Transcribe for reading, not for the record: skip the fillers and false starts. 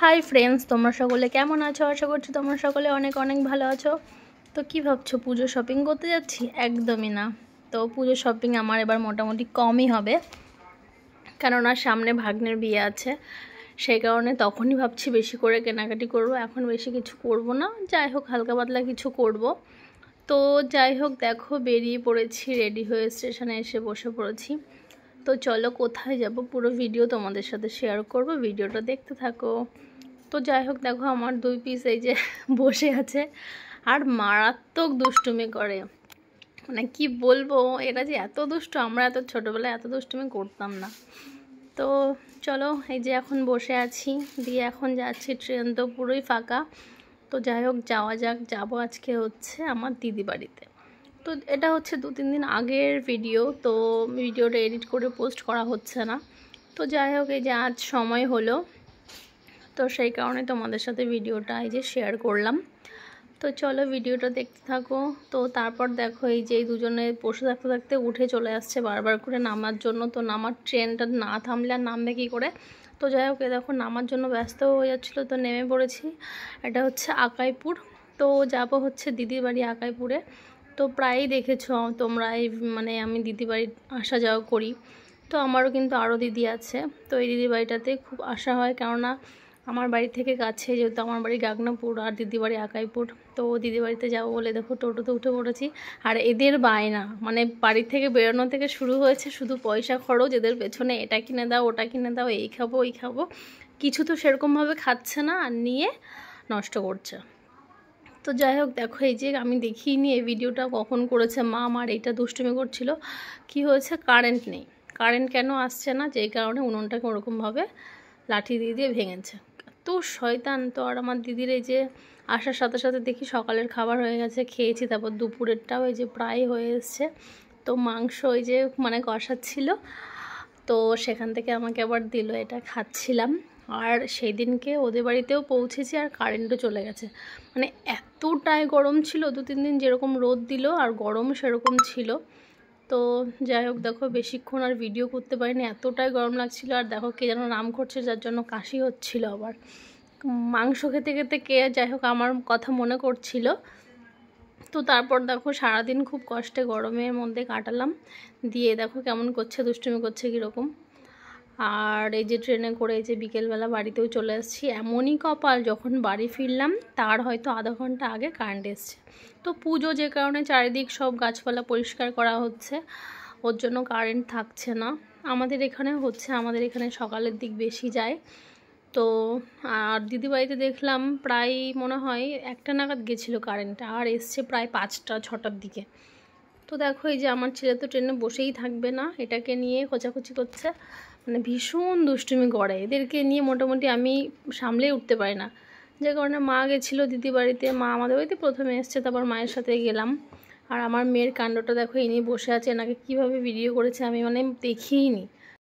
Hi friends, তোমরা সকলে কেমন আছো? আশা করছি তোমরা সকলে অনেক অনেক ভালো আছো। তো কি ভাবছো, পুজো শপিং করতে যাচ্ছি? একদমই না। তো পুজো শপিং আমার এবার মোটামুটি কমই হবে, কেননা সামনে ভাগ্নের বিয়ে আছে। সেই কারণে তখনই ভাবছি বেশি করে কেনাকাটি করব। এখন বেশি কিছু করব না, যাই হোক হালকা পাতলা কিছু করব। তো যাই হোক, দেখো বেরিয়ে পড়েছি, রেডি হয়ে স্টেশনে এসে বসে পড়েছি। তো চলো কোথায় যাব পুরো ভিডিও তোমাদের সাথে শেয়ার করব, ভিডিওটা দেখতে থাকো। তো যাই হোক, দেখো আমার দুই পিস এই যে বসে আছে আর মারাত্মক দুষ্টুমি করে। মানে কি বলবো, এরা যে এত দুষ্টু, আমরা এত ছোটোবেলায় এত দুষ্টুমি করতাম না। তো চলো, এই যে এখন বসে আছি, দিয়ে এখন যাচ্ছি, ট্রেন তো পুরোই ফাঁকা। তো যাই হোক যাওয়া যাক, যাবো আজকে হচ্ছে আমার দিদি বাড়িতে। তো এটা হচ্ছে 2-3 দিন আগের ভিডিও, তো ভিডিওটা এডিট করে পোস্ট করা হচ্ছে না। তো যাই হোক, এই যে আজ সময় হলো, তো সেই কারণে তোমাদের সাথে ভিডিওটা এই যে শেয়ার করলাম। তো চলো ভিডিওটা দেখতে থাকো। তো তারপর দেখো এই যে দুজনে বসে থাকতে থাকতে উঠে চলে আসছে বারবার করে নামার জন্য। তো নামার ট্রেনটা না থামলে আর নামবে কী করে। তো যাই হোক, দেখো নামার জন্য ব্যস্ত হয়ে যাচ্ছিলো, তো নেমে পড়েছি। এটা হচ্ছে আকাইপুর। তো যাব হচ্ছে দিদির বাড়ি আকাইপুরে। তো প্রায়ই দেখেছো তোমরা, এই মানে আমি দিদি বাড়ি আসা যাওয়া করি। তো আমারও কিন্তু আরও দিদি আছে, তো এই দিদির বাড়িটাতে খুব আসা হয়, কেননা আমার বাড়ি থেকে কাছে, যেহেতু আমার বাড়ি গাগনাপুর আর দিদি বাড়ি আকাইপুর। তো দিদি বাড়িতে যাবো বলে দেখো টোটোতে উঠে পড়েছি। আর এদের বায়না, মানে বাড়ি থেকে বেরোনো থেকে শুরু হয়েছে শুধু পয়সা খরচ, এদের পেছনে এটা কিনে দাও ওটা কিনে দাও, এই খাবো ওই খাবো। কিছু তো সেরকমভাবে খাচ্ছে না, আর নিয়ে নষ্ট করছে। তো যাই হোক, দেখো এই যে আমি দেখিনি এই ভিডিওটা কখন করেছে মা, আমার এইটা দুষ্টুমি করছিল। কি হয়েছে, কারেন্ট নেই। কারেন্ট কেন আসছে না, যেই কারণে উনুনটাকে ওরকমভাবে লাঠি দিয়ে দিয়ে ভেঙেছে। তো শয়তান। তো আর আমার দিদির এই যে আসার সাথে সাথে দেখি সকালের খাবার হয়ে গেছে, খেয়েছি। তারপর দুপুরেরটাও এই যে প্রায় হয়ে এসছে। তো মাংস ওই যে মানে কষাচ্ছিল, তো সেখান থেকে আমাকে আবার দিল, এটা খাচ্ছিলাম। আর সেই দিনকে ওদের বাড়িতেও পৌঁছেছি আর কারেন্টও চলে গেছে। মানে এতটাই গরম ছিল, 2-3 দিন যেরকম রোদ দিল আর গরম সেরকম ছিল। তো যাই হোক, দেখো বেশিক্ষণ আর ভিডিও করতে পারিনি, এতটাই গরম লাগছিল। আর দেখো কে যেন নাম করছে, যার জন্য কাশি হচ্ছিল। আবার মাংস খেতে খেতে কে যাই হোক আমার কথা মনে করছিল। তো তারপর দেখো সারাদিন খুব কষ্টে গরমের মধ্যে কাটালাম। দিয়ে দেখো কেমন করছে, দুষ্টুমি করছে কীরকম। আর এই যে ট্রেনে করে এই যে বিকেলবেলা বাড়িতেও চলে আসছি। এমনই কপাল, যখন বাড়ি ফিরলাম তার হয়তো আধা ঘন্টা আগে কারেন্ট এসছে। তো পুজো, যে কারণে চারিদিক সব গাছপালা পরিষ্কার করা হচ্ছে, ওর জন্য কারেন্ট থাকছে না। আমাদের এখানে হচ্ছে, আমাদের এখানে সকালের দিক বেশি যায়। তো আর দিদি বাড়িতে দেখলাম প্রায় মনে হয় 1টা নাগাদ গেছিলো কারেন্ট, আর এসছে প্রায় 5টা-6টার দিকে। তো দেখো এই যে আমার ছেলে তো ট্রেনে বসেই থাকবে না, এটাকে নিয়ে খোঁচাখুচি করছে। মানে ভীষণ দুষ্টুমি করে, এদেরকে নিয়ে মোটামুটি আমি সামলেই উঠতে পারি না। যে কারণে মা গেছিলো দিদি বাড়িতে, মা আমাদের বাড়িতে প্রথমে এসছে, তারপর মায়ের সাথে গেলাম। আর আমার মেয়ের কাণ্ডটা দেখো, ইনি বসে আছে, এনাকে কীভাবে ভিডিও করেছে আমি মানে দেখিই নি।